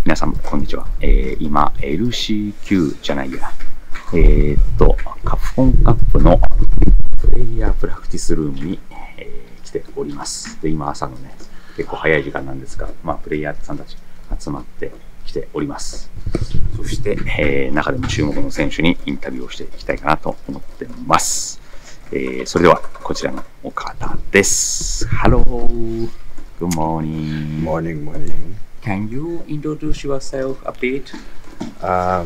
皆さんこんにちは。今 LCQ じゃないや。カプコンカップのプレイヤープラクティスルームに、来ております。で、今朝のね、結構早い時間なんですが、プレイヤーさんたち集まってきております。そして、中でも注目の選手にインタビューをしていきたいかなと思ってます。それではこちらのお方です。Hello, good morning. Morning. Can you introduce yourself a bit? I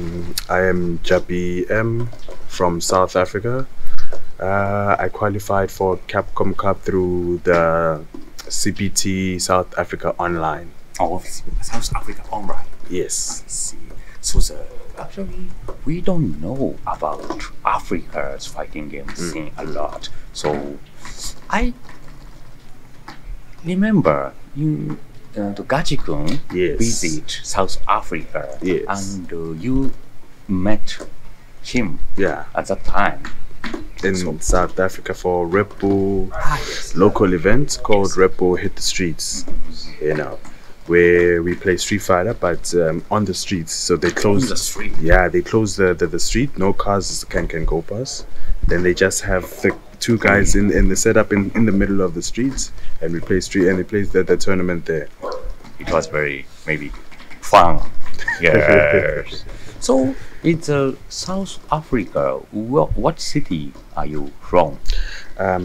am Jabi M from South Africa. I qualified for Capcom Cup through the CPT South Africa Online. Oh, South Africa Online. Yes. I see. So actually, we don't know about Africa's fighting game scene a lot. So I remember you, Gachi-kun, Yes. visit South Africa, Yes. and you met him Yeah. at that time. In South Africa for Red Bull Yes. local event called Red Bull Hit the Streets. You know, where we play Street Fighter, but on the streets. So they close On the street? Yeah, they close the street. No cars can go past. Then they just have the two guys in the setup in the middle of the streets, and we play street and they play the tournament there. It was very maybe fun. Yes. So it's South Africa. What city are you from?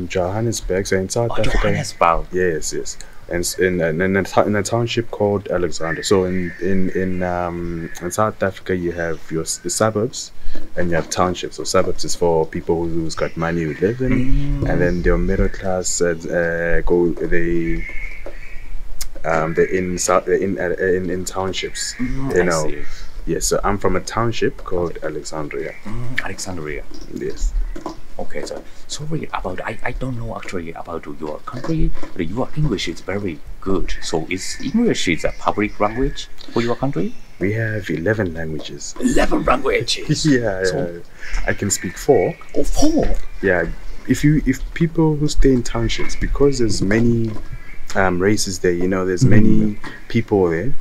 Johannesburg. So in South Africa. Johannesburg. Yes. And in a township called Alexander. So in South Africa you have the suburbs and you have townships. So suburbs is for people who's got money who live in, and then their middle class they're in townships. You know. I see. Yes. So I'm from a township called Alexandria. Alexandria. Yes. Okay, so sorry about I don't know actually about your country, but your English is very good. So English is a public language for your country? We have 11 languages. 11 languages. Yeah. So, I can speak 4. Oh, 4. Yeah, if people who stay in townships, because there's many races there, you know, there's many people there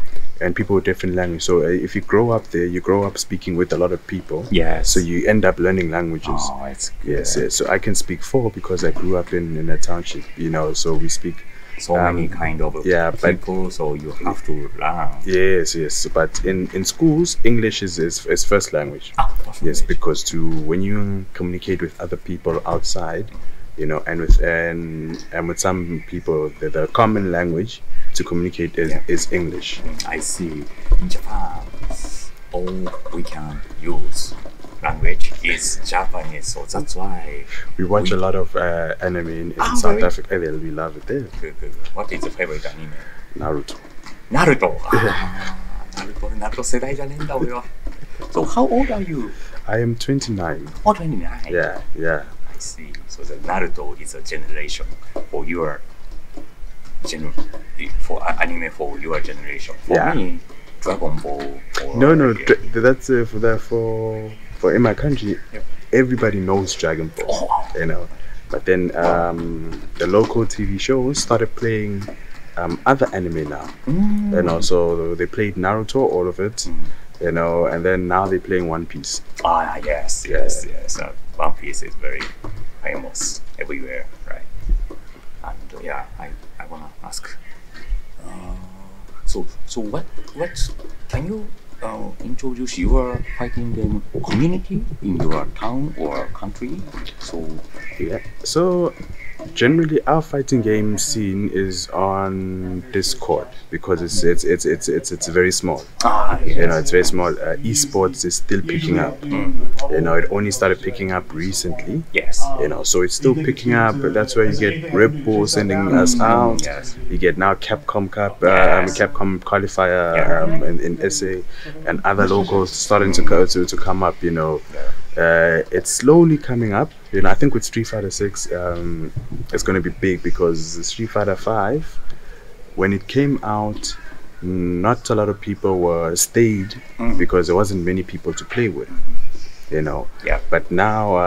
and people with different language. So if you grow up there, you grow up speaking with a lot of people. Yes. So you end up learning languages. Oh, it's good. Yes. So I can speak 4 because I grew up in a township, you know, so we speak so many kind of people, so you have to learn. Yes. But in schools, English is first language. First Yes, language. because when you communicate with other people outside, you know, and with some people, the common language to communicate is English. I see. In Japan, all we can use language is Japanese, so that's why We watch a lot of anime in South really? Africa. We love it there. Good. What is your favorite anime? Naruto. Naruto. ナルト世代じゃねえんだ俺は。So how old are you? I am 29. Oh, 29. Yeah. I see. So the Naruto is a generation for your for anime for your generation. For Yeah. me, Dragon Ball. Or No. That's for in my country. Yep. Everybody knows Dragon Ball. You know, but then the local TV shows started playing other anime now. And also they played Naruto, all of it. You know, and then now they're playing One Piece. Yes. One Piece is very famous everywhere, right? And I wanna ask. So what can you introduce your fighting game community in your town or country? So generally our fighting game scene is on Discord because it's very small. Yes. You know, it's very small. Esports is still picking up. You know, it only started picking up recently. Yes. You know, so it's still picking up. But that's where you get Red Bull sending us out. Yes. You get now Capcom Cup, Yes. Capcom qualifier in SA, and other locals starting to come up. You know, it's slowly coming up. You know, I think with Street Fighter 6, it's going to be big because Street Fighter 5, when it came out, not a lot of people stayed because there wasn't many people to play with. You know. Yeah. But now,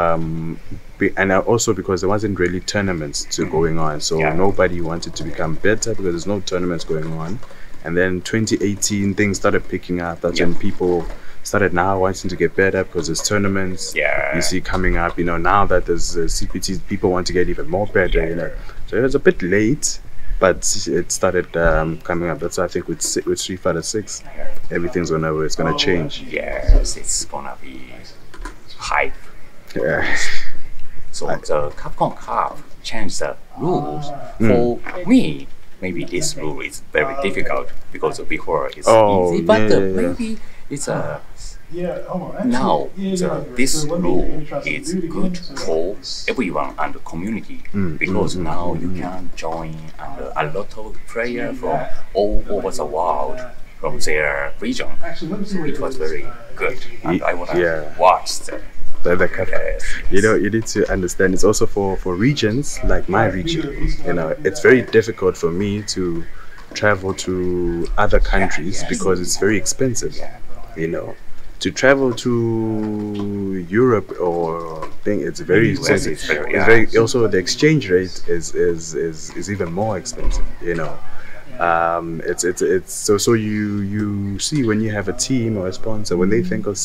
and also because there wasn't really tournaments going on, so nobody wanted to become better because there's no tournaments going on. And then 2018, things started picking up. That's when people started now wanting to get better because there's tournaments you see coming up. You know, now that there's CPTs, people want to get even more better. You know, so it was a bit late, but it started coming up. That's why I think with Street Fighter 6, everything's gonna change. Yes, it's gonna be hype. Yeah. So the Capcom Cup changed the rules. For me, maybe this rule is very difficult because before it's easy, but maybe it's a now this rule is good for everyone and the community because now you can join and a lot of players from all over the world from their region. So it was very good, and I want to watch the Cup. You know, you need to understand it's also for regions like my region. You know, it's very difficult for me to travel to other countries because it's very expensive. You know, to travel to Europe or thing, it's very expensive. It's very also the exchange rate is even more expensive. You know, it's so you see when you have a team or a sponsor, when they think of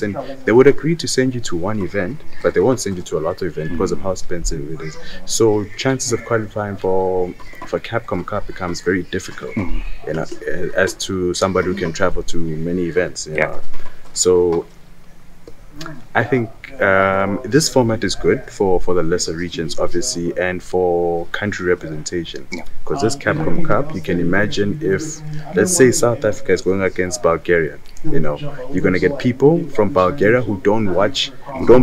they would agree to send you to one event, but they won't send you to a lot of events because of how expensive it is. So chances of qualifying for Capcom Cup becomes very difficult. You know, as to somebody who can travel to many events. You know? So I think this format is good for the lesser regions, obviously, and for country representation. Because this Capcom Cup, you can imagine if, let's say, South Africa is going against Bulgaria. You know, you're gonna get people from Bulgaria who don't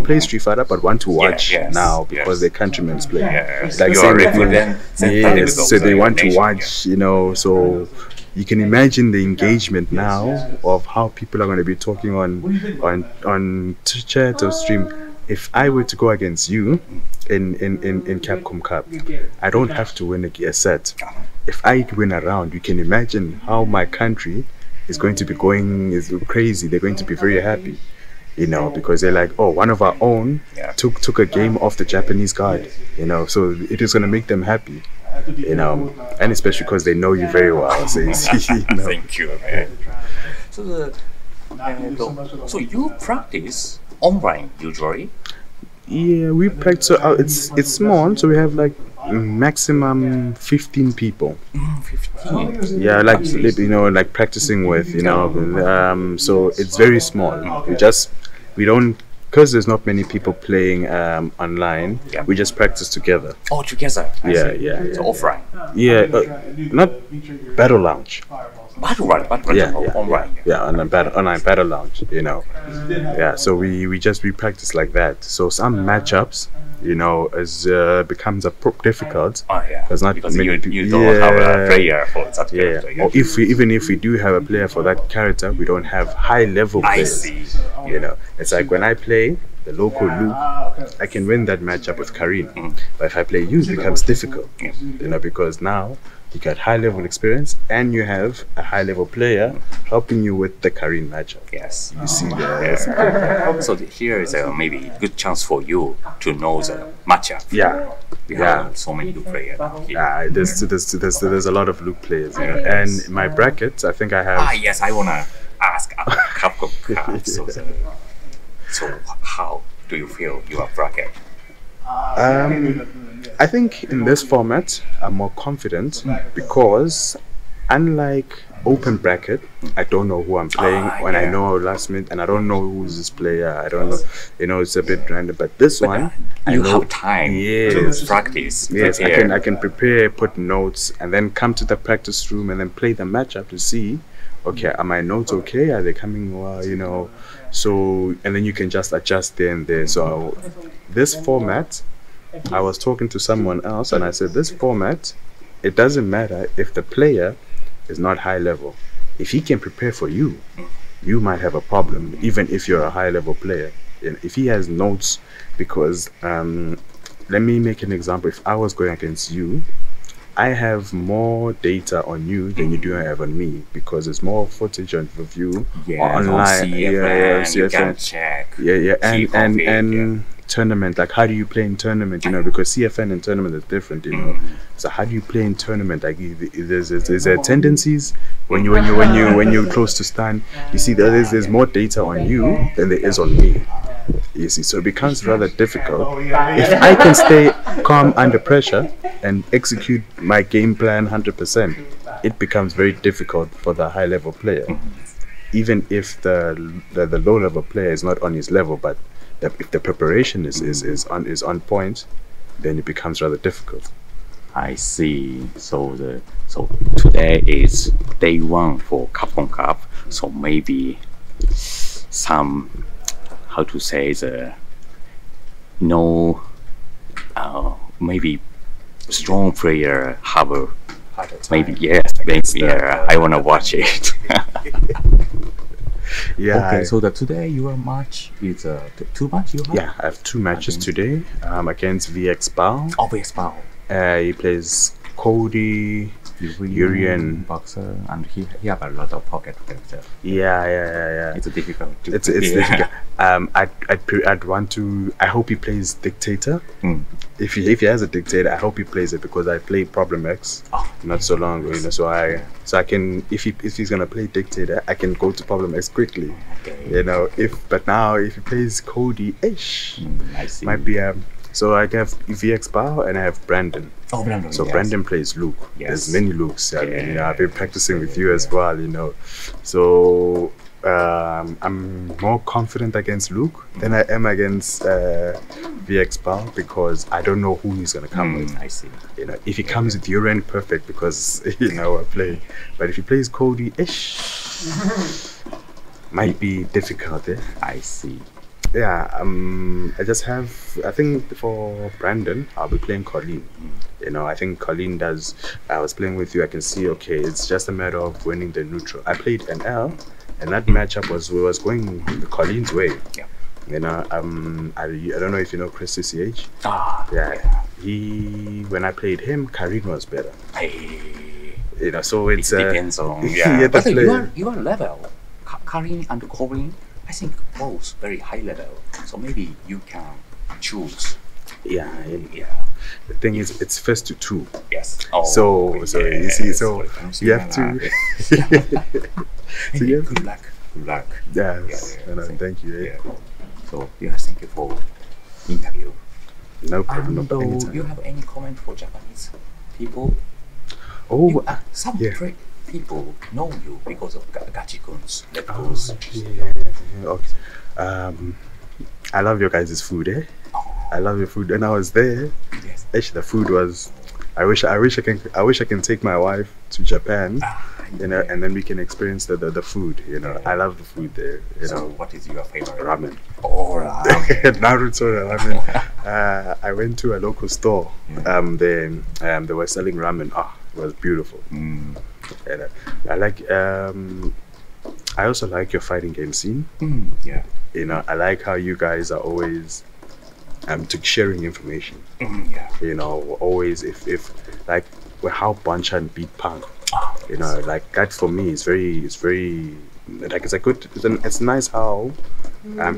play Street Fighter, but want to watch now because their countrymen play. Like so they want to watch. You know, so. You can imagine the engagement now of how people are going to be talking on chat or stream. If I were to go against you in Capcom Cup, I don't have to win a set. If I win a round, you can imagine how my country is going to be is crazy. They're going to be very happy, you know, because they're like, oh, one of our own took a game off the Japanese guard, you know, so it is going to make them happy. You know, and especially because they know you very well. So you see, you know. Thank you, man. So you practice online usually? Yeah, we practice. So it's small, so we have like maximum 15 people. 15. Yeah, like you know, like practicing with, you know. So it's very small. We don't. Because there's not many people playing online, we just practice together. Oh, together? Yeah. So offline? Yeah, not Battle Lounge. Battle Lounge? Online? Yeah, online Battle Lounge, you know. Yeah, so we practice like that. So some matchups, you know, becomes difficult. Because not because you don't have a player for that character. Or even if we do have a player for that character, we don't have high level players. I see. You know, it's like when I play the local Luke, I can win that matchup with Karin. But if I play you, it becomes difficult. You know, because now you got high level experience and you have a high level player helping you with the Karin matchup. Yes. You see that. So here is a maybe good chance for you to know the matchup. We have so many Luke players now here. Yeah, there's a lot of Luke players. You know? And in my bracket, I think I have. Yes, I wanna ask a Capcom Cup. So how do you feel your bracket? I think in this format I'm more confident because unlike open bracket, I don't know who I'm playing when I know last minute, and I don't know who's this player. I don't know, you know, it's a bit random. But this one, you have time to practice. Yes, I can prepare, put notes, and then come to the practice room and then play the matchup to see, okay, are my notes okay? Are they coming well? You know, so and then you can just adjust there and there. So this format, I was talking to someone else and I said this format, it doesn't matter if the player is not high level. If he can prepare for you, you might have a problem even if you're a high level player. And if he has notes, because let me make an example. If I was going against you, I have more data on you than you do have on me, because there's more footage of you online. You can check. And tournament, like how do you play in tournament, you know, because CFN and tournament is different, you know. So how do you play in tournament? Like there's tendencies when you're close to Stan, you see there's more data on you than there is on me. You see, so it becomes rather difficult. If I can stay calm under pressure and execute my game plan 100%, it becomes very difficult for the high level player. Even if the low level player is not on his level, but if the preparation is on point, then it becomes rather difficult. I see. So today is day one for Capcom Cup. So maybe some, how to say, maybe strong player have a maybe yes, maybe I wanna watch it. Yeah. Okay, so today your match is 2 match you have? Yeah, I have 2 matches today. Against VX Bao. Oh, VX Bao. He plays Cody, Urian boxer, and he have a lot of pocket character. Yeah. It's difficult. It's difficult. I'd want to. I hope he plays Dictator. If he has a Dictator, I hope he plays it, because I played Problem X not so long ago. So I can, if he's gonna play Dictator, I can go to Problem X quickly. Okay. But now if he plays Cody, I see. might be So I have VX Bao and I have Brandon. Oh, Brandon. So yes. Brandon plays Luke. Yes. There's many Lukes. I've been practicing with you as well. So I'm more confident against Luke than I am against VX Bao, because I don't know who he's gonna come with. I see. If he comes with Uren, perfect, because I play. But if he plays Cody, might be difficult. I see. Yeah, I just have, I think for Brandon, I'll be playing Colleen. I think Colleen does, I was playing with you, I can see, okay, it's just a matter of winning the neutral. I played NL, and that matchup was going Colleen's way. Yeah. I don't know if you know Chris CCH. Yeah. When I played him, Karin was better. Hey. So it depends on, but you are level, Karin and Corin, I think both very high level, so maybe you can choose. Yeah. The thing is, it's first to 2. Yes. So you see, so you have to. Good luck. Yes. Thank you. Yeah. So thank you for interview. No problem. Do you have any comment for Japanese people? Some people know you because of Gachi-kun's levels. Okay. I love your guys' food, I love your food. When I was there, actually the food was. I wish I can take my wife to Japan, and then we can experience the food. I love the food there. So what is your favorite? Ramen. Oh, ramen. Naruto ramen. I went to a local store. They were selling ramen. It was beautiful. And I like. I also like your fighting game scene. Yeah. I like how you guys are always sharing information. Yeah. Always if like how Banchan beat Punk. Like that for me is very like it's nice how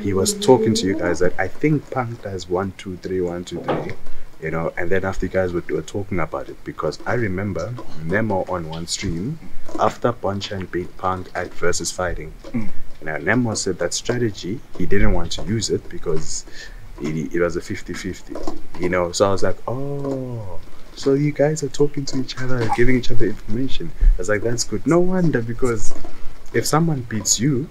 he was talking to you guys that I think Punk does 1 2 3 1 2 3. And then after you guys were talking about it, because I remember Nemo on one stream after Banchan beat Punk at versus fighting. Nemo said that strategy he didn't want to use it because it was a 50-50. So I was like, so you guys are talking to each other, giving each other information. I was like, that's good. No wonder, because if someone beats you,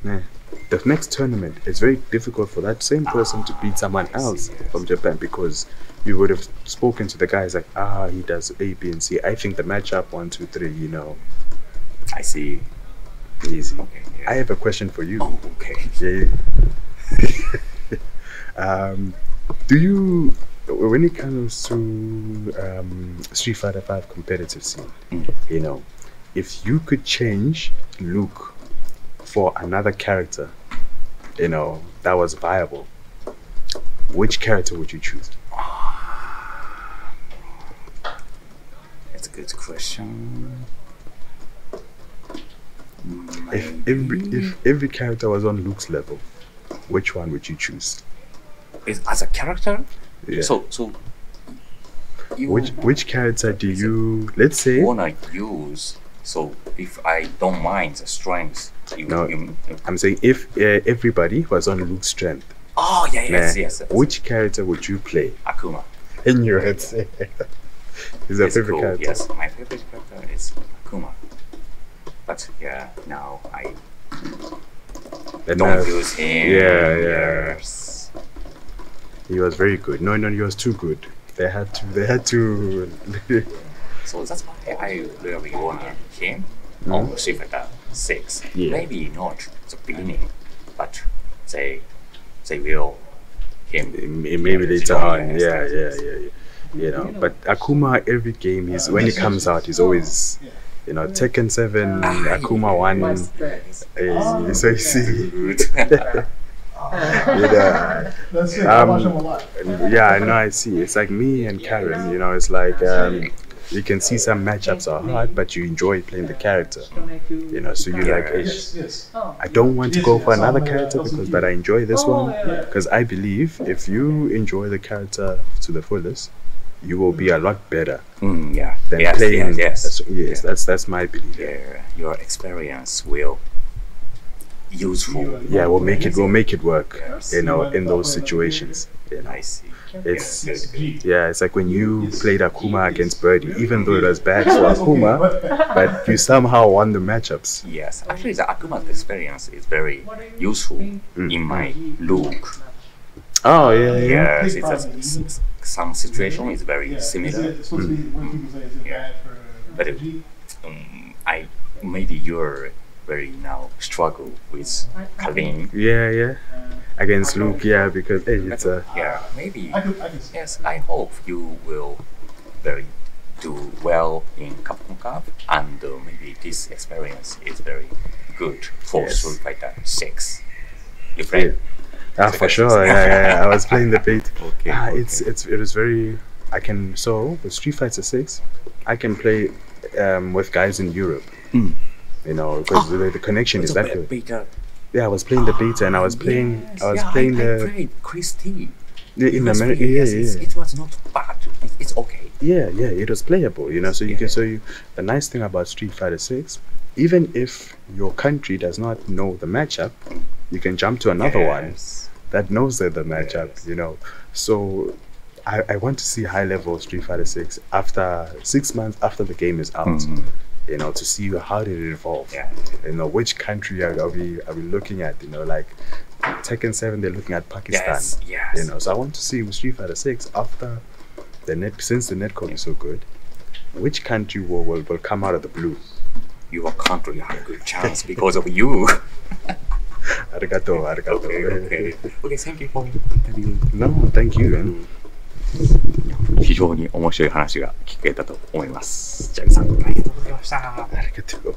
the next tournament, it's very difficult for that same person to beat someone else from Japan, because you would have spoken to the guys like, he does A, B, and C. I think the matchup 1 2 3, I see. Easy. Okay, yeah. I have a question for you. Oh, okay. Yeah. Do you, when it comes to Street Fighter 5 competitive scene, if you could change Luke for another character, that was viable, which character would you choose? That's a good question. If every character was on Luke's level, which one would you choose? As a character? Yeah. So you which character do you, let's say, wanna use So if I don't mind the strength, No. I'm saying if everybody was on Luke's strength, oh yeah, yes, yes. which character would you play? Akuma. In your head, he's a It's favorite cool. character. Yes, my favorite character is Akuma. But yeah, now I But don't now- use him. Yeah, yeah. Yes. He was very good. No, he was too good. They had to. So that's why I really want him Mm. on Street Fighter 6. Yeah. Maybe not the beginning, but they will him. Maybe later strong, on. yes, Yeah. You know, but Akuma, every game, when he comes out, he's always, you know, Tekken 7, Akuma 1. So you see, Good. yeah. That's it. I watch them a lot. Yeah, no, I see. It's like me and Karen, you know, it's like you can see some matchups are hard, but you enjoy playing the character. You know, so you like, hey, Yes. I don't want to go for another character but I enjoy this one. Because I believe if you enjoy the character to the fullest, you will be a lot better Yeah. than Yes, playing. yes. Yes, that's my belief. Yeah, your experience will useful. Yeah, we'll make it work. You know, in those situations. You know, I see. it's Good. it's like when you played Akuma against Birdie, even though it was bad for Akuma, but you somehow won the matchups. Yes, actually, the Akuma's experience is very useful in my look. Oh yeah. Yes, it's some situation is very Is similar. it supposed to be when people say is it Yeah. bad for But it- G? I maybe you're very now struggle with Kalin. Yeah. Against Luke, yeah, because hey, it's a Yeah, maybe. I can see. Yes, I hope you will very do well in Capcom Cup, and maybe this experience is very good for Yes. Street Fighter 6. You play? for sure. Yeah. I was playing the bait. Okay. It was very. I can with Street Fighter 6, I can play with guys in Europe. Mm. You know, because the connection is that good. Beta. Yeah, I was playing the beta and I was playing. Yes, I was yeah, playing I the played Chris T. in Chris America. T, Yeah, yes, yeah. It was not bad. It's okay. Yeah, it was playable, you know. So you can. So the nice thing about Street Fighter 6, even if your country does not know the matchup, you can jump to another one Yes. that knows the matchup, Yes. you know. So I want to see high level Street Fighter 6 after 6 months after the game is out. You know, to see how did it evolve. Yeah. You know, which country are we looking at? You know, like Tekken 7, they're looking at Pakistan. Yes. You know, so I want to see with Street Fighter 6 after since the netcode is so good, which country will come out of the blue? Your country had a good chance because of you. Arigato. Okay, thank you for the interview. No, thank you. Man. 非常に面白い話が聞けたと思います。ジャミさん、ありがとうございました。Arigato.